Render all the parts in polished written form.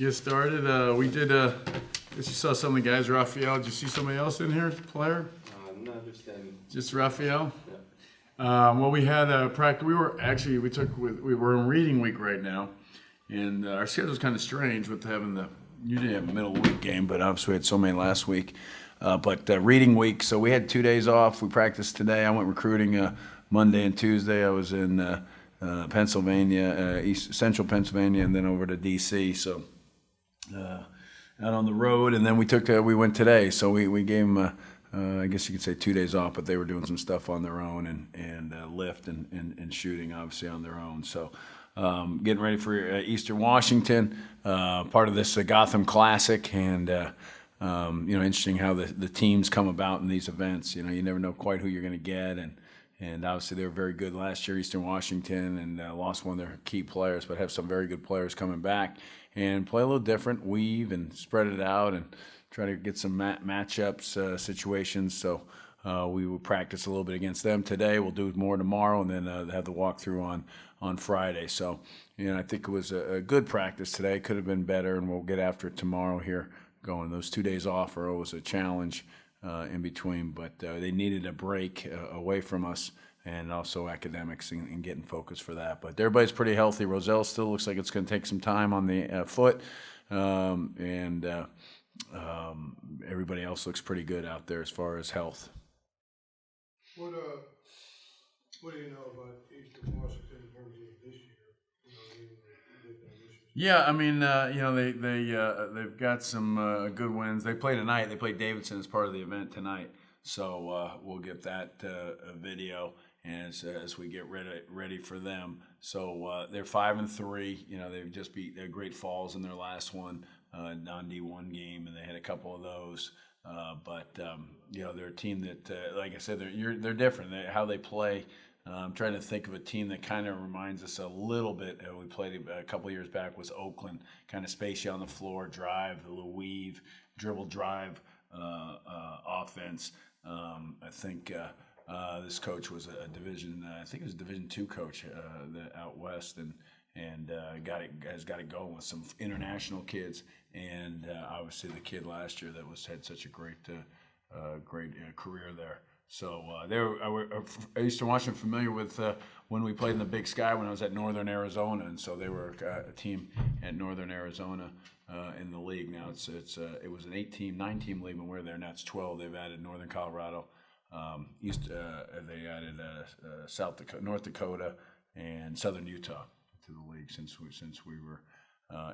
get started. We did. I guess you saw some of the guys. Raphael. Did you see somebody else in here? Player? No, just Raphael. Yeah. Well, we had a practice. We were in reading week right now, and our schedule's kind of strange with having the usually have a middle of the week game, but obviously we had so many last week. But reading week, so we had 2 days off. We practiced today. I went recruiting Monday and Tuesday. I was in Pennsylvania, central Pennsylvania, and then over to D.C. So out on the road, and then we went today. So we gave them, I guess you could say 2 days off, but they were doing some stuff on their own and lift and shooting obviously on their own. So getting ready for Eastern Washington, part of this Gotham Classic, and interesting how the teams come about in these events. You never know quite who you're going to get, and obviously they were very good last year, Eastern Washington, and lost one of their key players, but have some very good players coming back and play a little different, weave and spread it out and try to get some matchups, situations. So we will practice a little bit against them today. We'll do more tomorrow, and then have the walkthrough on Friday. So, I think it was a good practice today. Could have been better, and we'll get after it tomorrow here. Going those 2 days off are always a challenge in between, but they needed a break away from us and also academics and getting focused for that. But everybody's pretty healthy. Roselle still looks like it's going to take some time on the foot, and everybody else looks pretty good out there as far as health. What do you know about Eastern Washington in terms of this year? Yeah, I mean, they've got some good wins. They play tonight. They play Davidson as part of the event tonight. So we'll get that video as we get ready for them. So they're 5-3. They've just beat Great Falls in their last one, non-D1 game, and they had a couple of those. But they're a team that, like I said, they're different. How they play. I'm trying to think of a team that kind of reminds us a little bit. We played a couple of years back was Oakland, kind of spacey on the floor, drive, a little weave, dribble, drive, offense. I think this coach was a Division, I think it was a Division II coach out west, and has got it going with some international kids, and obviously the kid last year that had such a great career there. So I used to watch them familiar with when we played in the Big Sky when I was at Northern Arizona, and so they were a team at Northern Arizona in the league. Now it was an 9-team league when we were there. Now it's 12. They've added Northern Colorado, they added North Dakota, and Southern Utah to the league since we were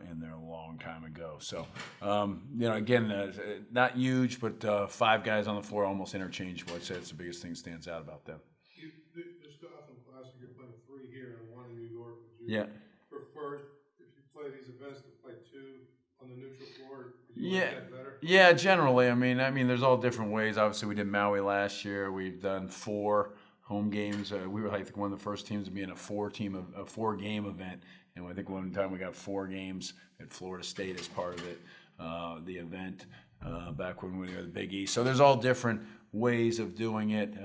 in there a long time ago. So, again, not huge, but 5 guys on the floor, almost interchangeable. I'd say it's the biggest thing that stands out about them. This Gotham Classic, you're playing 3 here and 1 in New York. Would you prefer, if you play these events, to play 2 on the neutral floor? Would you like that better? Yeah, generally. I mean, there's all different ways. Obviously, we did Maui last year. We've done 4 home games. We were, I think, one of the first teams to be in a 4-game event. And I think one time we got 4 games at Florida State as part of it, the event, back when we were the Big East. So there's all different ways of doing it.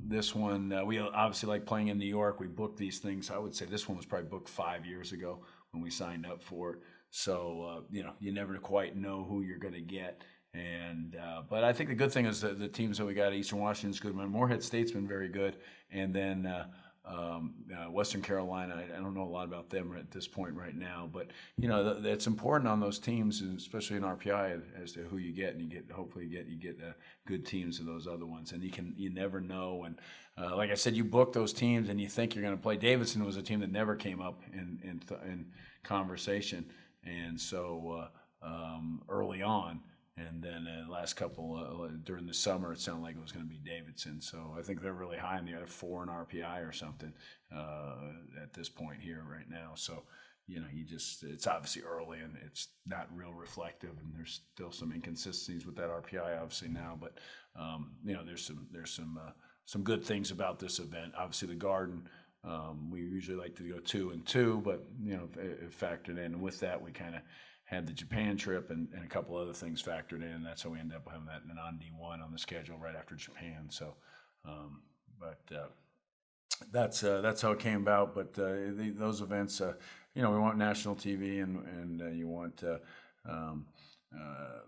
This one, we obviously like playing in New York. We booked these things. I would say this one was probably booked 5 years ago when we signed up for it. So, you never quite know who you're going to get. And but I think the good thing is that the teams that we got at Eastern Washington's good. Morehead State's been very good. And then Western Carolina, I don't know a lot about them at this point right now, but it's important on those teams, especially in RPI, as to who you get, and hopefully you get good teams of those other ones, and you never know. And like I said, you book those teams, and you think you're going to play. Davidson was a team that never came up in conversation, and so early on. And then last couple during the summer, it sounded like it was going to be Davidson. So I think they're really high in the other 4 in RPI or something at this point here right now. So it's obviously early and it's not real reflective, and there's still some inconsistencies with that RPI obviously now. But there's some good things about this event. Obviously the Garden. We usually like to go 2-2, but it factored in. And with that, we kind of had the Japan trip and a couple other things factored in. That's how we ended up having that non-D1 on the schedule right after Japan. So, that's how it came about. But those events, we want national TV, and you want um, uh,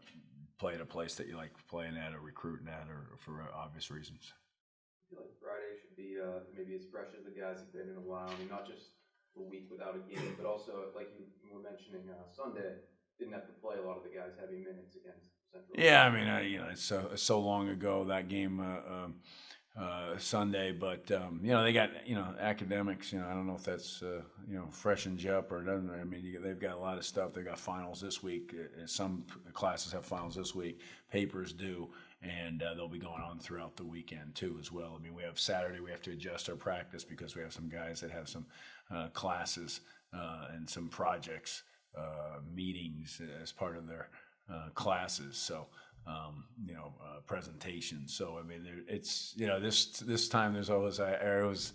play at a place that you like playing at or recruiting at, or for obvious reasons. I feel like Friday should be maybe as fresh as the guys have been in a while. I mean, not just a week without a game, but also like you were mentioning, Sunday didn't have to play a lot of the guys heavy minutes against Central. Yeah, I mean, it's so long ago that game. Sunday, but they got academics. I don't know if that's freshens you up or doesn't. I mean, they've got a lot of stuff. They got finals this week. Some classes have finals this week. Papers do, and they'll be going on throughout the weekend too as well. I mean, we have Saturday. We have to adjust our practice because we have some guys that have some classes and some projects meetings as part of their classes. So. Presentations. So I mean, it's this time there's always I always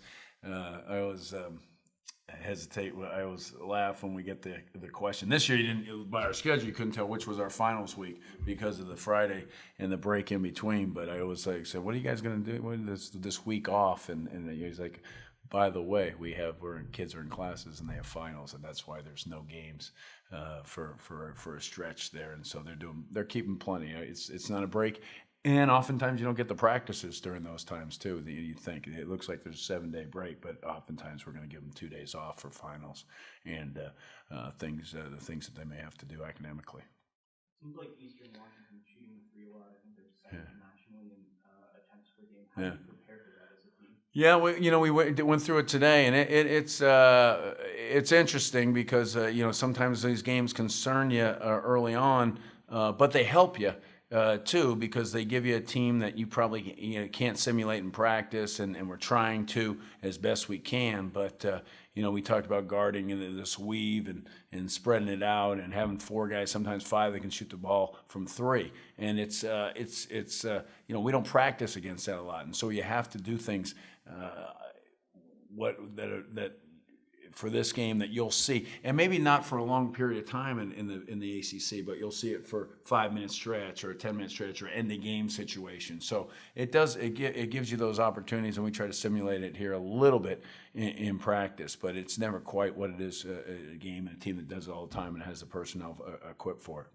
hesitate. I always laugh when we get the question. This year, you didn't by our schedule. You couldn't tell which was our finals week because of the Friday and the break in between. But I always say, "What are you guys going to do this week off?" And he's like, by the way, kids are in classes and they have finals, and that's why there's no games for a stretch there. And so they're keeping plenty. It's not a break, and oftentimes you don't get the practices during those times too. You think it looks like there's a 7-day break, but oftentimes we're going to give them 2 days off for finals and the things that they may have to do academically. Seems like Eastern Washington shooting the 3 a lot. I think they're second nationally in attempts per game. How do you prepare for that as a team? Yeah, we went through it today, and it's interesting because sometimes these games concern you early on, but they help you too because they give you a team that you probably can't simulate in practice, and we're trying to as best we can. But we talked about guarding and this weave and spreading it out and having 4 guys, sometimes 5, that can shoot the ball from 3, and it's we don't practice against that a lot, and so you have to do things. That for this game that you'll see, and maybe not for a long period of time in the ACC, but you'll see it for 5-minute stretch or a 10-minute stretch or end the game situation. So it gives you those opportunities, and we try to simulate it here a little bit in practice, but it's never quite what it is a game and a team that does it all the time and has the personnel equipped for it.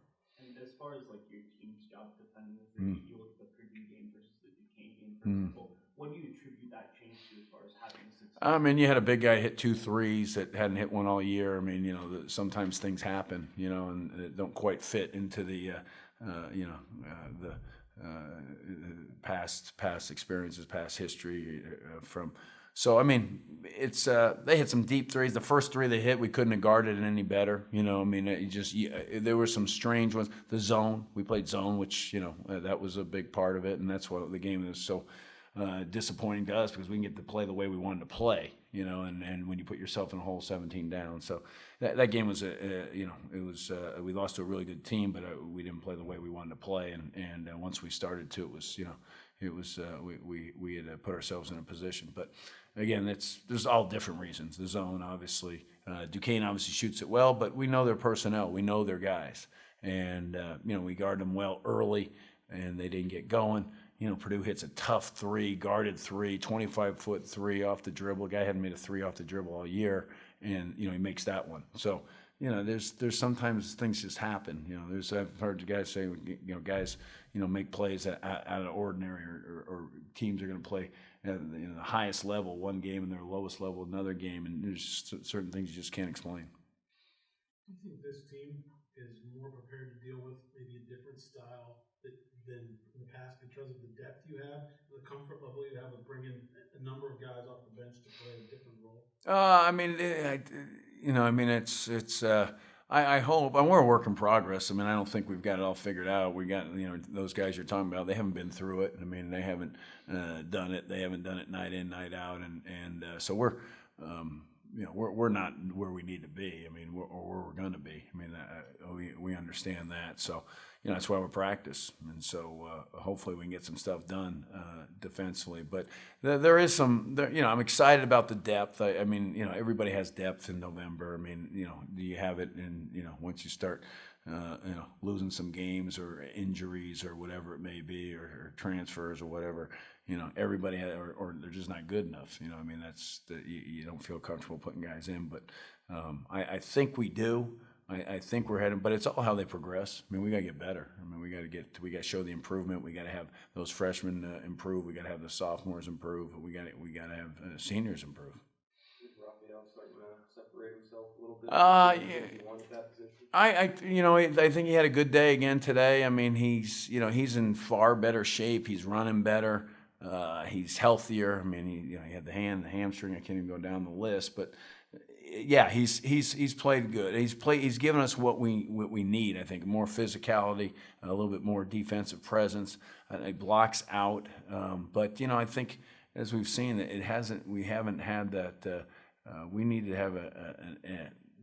And as far as like your team's job defending, you look at the Purdue game versus the Duquesne game, for example. What do you attribute that change to as far as having success? I mean, you had a big guy hit 2 threes that hadn't hit one all year. I mean, sometimes things happen, and that don't quite fit into the, the past experiences, past history from. So I mean, it's they hit some deep threes. The first 3 they hit, we couldn't have guarded it any better. I mean, there were some strange ones. The zone, we played zone, which that was a big part of it, and that's what the game is so. Disappointing to us because we can get to play the way we wanted to play, and when you put yourself in a hole 17 down. So that game was, we lost to a really good team, but we didn't play the way we wanted to play. And once we started to, we had put ourselves in a position. But again, there's all different reasons. The zone, obviously, Duquesne obviously shoots it well, but we know their personnel, we know their guys, and we guard them well early, and they didn't get going. Purdue hits a tough 3, guarded 3, 25-foot 3 off the dribble. A guy hadn't made a 3 off the dribble all year, and he makes that one. So there's sometimes things just happen. I've heard guys say, guys make plays out of ordinary, or teams are going to play at the highest level one game and their lowest level another game, and there's certain things you just can't explain. Do you think this team is more prepared to deal with maybe a different style than in the past because of the depth you have, the comfort level you have of bringing a number of guys off the bench to play a different role? I hope, and we're a work in progress. I mean, I don't think we've got it all figured out. We got, those guys you're talking about, they haven't been through it. I mean, they haven't done it. They haven't done it night in, night out, and so we're not where we need to be. I mean, or where we're going to be. I mean, we understand that. So, that's why we practice. And so hopefully we can get some stuff done defensively. But there is some, I'm excited about the depth. I mean, everybody has depth in November. I mean, do you have it in, once you start, losing some games or injuries or whatever it may be, or transfers or whatever, everybody had, or they're just not good enough. I mean, you don't feel comfortable putting guys in, but I think we do. I think we're heading, but it's all how they progress. I mean, we got to get better. I mean, we got to show the improvement. We got to have those freshmen improve. We got to have the sophomores improve. We got to have seniors improve. Is Raphael starting to separate himself a little bit? Yeah. He wanted that position. I think he had a good day again today. I mean, he's in far better shape. He's running better. He's healthier. I mean, he had the hamstring. I can't even go down the list, but yeah, he's played good. He's given us what we need. I think more physicality, a little bit more defensive presence. He blocks out, but I think as we've seen, we haven't had that. We need to have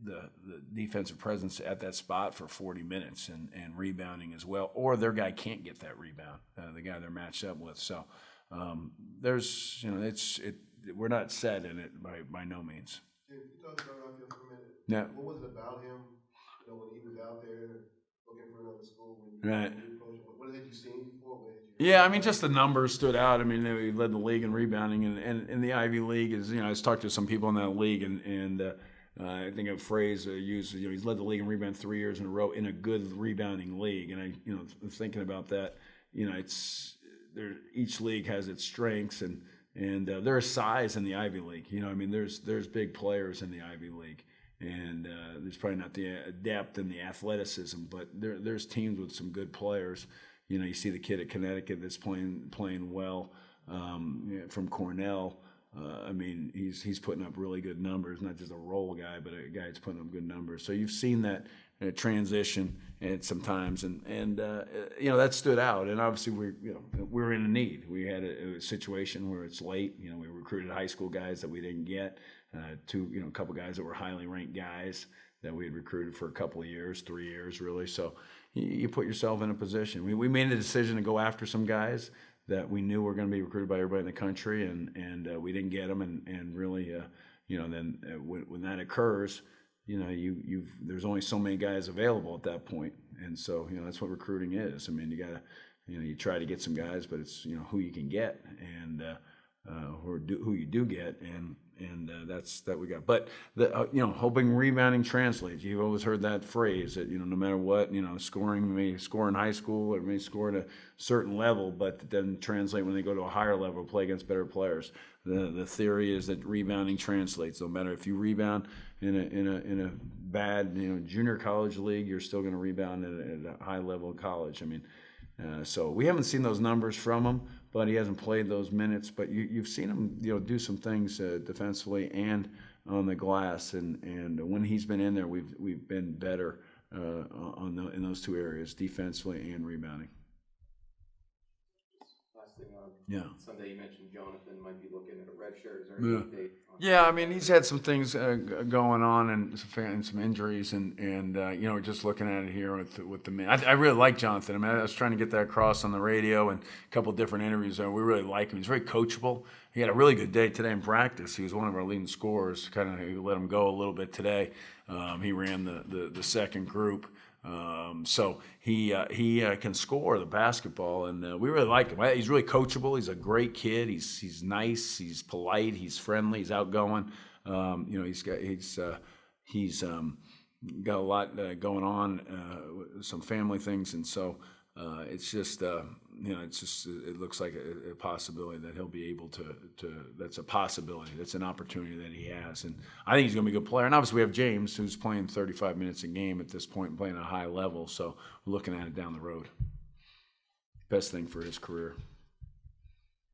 the defensive presence at that spot for 40 minutes and rebounding as well, or their guy can't get that rebound, the guy they're matched up with. So there's we're not set in it by no means. Jim, you talked about Raphael for a minute. Yeah. What was it about him? When he was out there looking for another school, Right. What had you seen before? What had you Yeah, I mean, just the numbers stood out. I mean, he led the league in rebounding, and in the Ivy League is, I was talking to some people in that league, and I think a phrase used, he's led the league in rebound 3 years in a row in a good rebounding league, and I, thinking about that, each league has its strengths, and there's size in the Ivy League. I mean, there's big players in the Ivy League, and there's probably not the depth and the athleticism, but there's teams with some good players. You see the kid at Connecticut that's playing well from Cornell. I mean, he's putting up really good numbers, not just a role guy, but a guy that's putting up good numbers. So you've seen that transition and sometimes, and that stood out. And obviously we're in a need. We had a situation where it's late. We recruited high school guys that we didn't get. A couple guys that were highly ranked guys that we had recruited for a couple of years, 3 years really. So you put yourself in a position. We made a decision to go after some guys that we knew were going to be recruited by everybody in the country, and we didn't get them, and really, then when that occurs, there's only so many guys available at that point, and so that's what recruiting is. I mean, you gotta, you try to get some guys, but it's who you can get, and who you do get, and that's that we got. But hoping rebounding translates. You've always heard that phrase that no matter what, scoring may score in high school or may score at a certain level, but it doesn't translate when they go to a higher level, play against better players. The theory is that rebounding translates. No matter if you rebound in a bad junior college league, you're still going to rebound at a high level of college. I mean. So we haven't seen those numbers from him, but he hasn't played those minutes. But you've seen him, do some things defensively and on the glass. And when he's been in there, we've been better in those two areas, defensively and rebounding. Last thing Yeah. Sunday you mentioned Jonathan might be looking at a red shirt. Is there any update? Yeah, I mean, he's had some things going on and some injuries, and we're just looking at it here with the men. I really like Jonathan. I mean, I was trying to get that across on the radio and a couple of different interviews. We really like him. He's very coachable. He had a really good day today in practice. He was one of our leading scorers. Kind of let him go a little bit today. He ran the second group. So he can score the basketball, and we really like him. He's really coachable. He's a great kid. He's nice. He's polite. He's friendly. He's outgoing. He's got a lot going on, some family things, and so it's just it looks like a possibility that he'll be able to. That's a possibility. That's an opportunity that he has, and I think he's going to be a good player. And obviously we have James, who's playing 35 minutes a game at this point and playing at a high level. So we're looking at it down the road. Best thing for his career.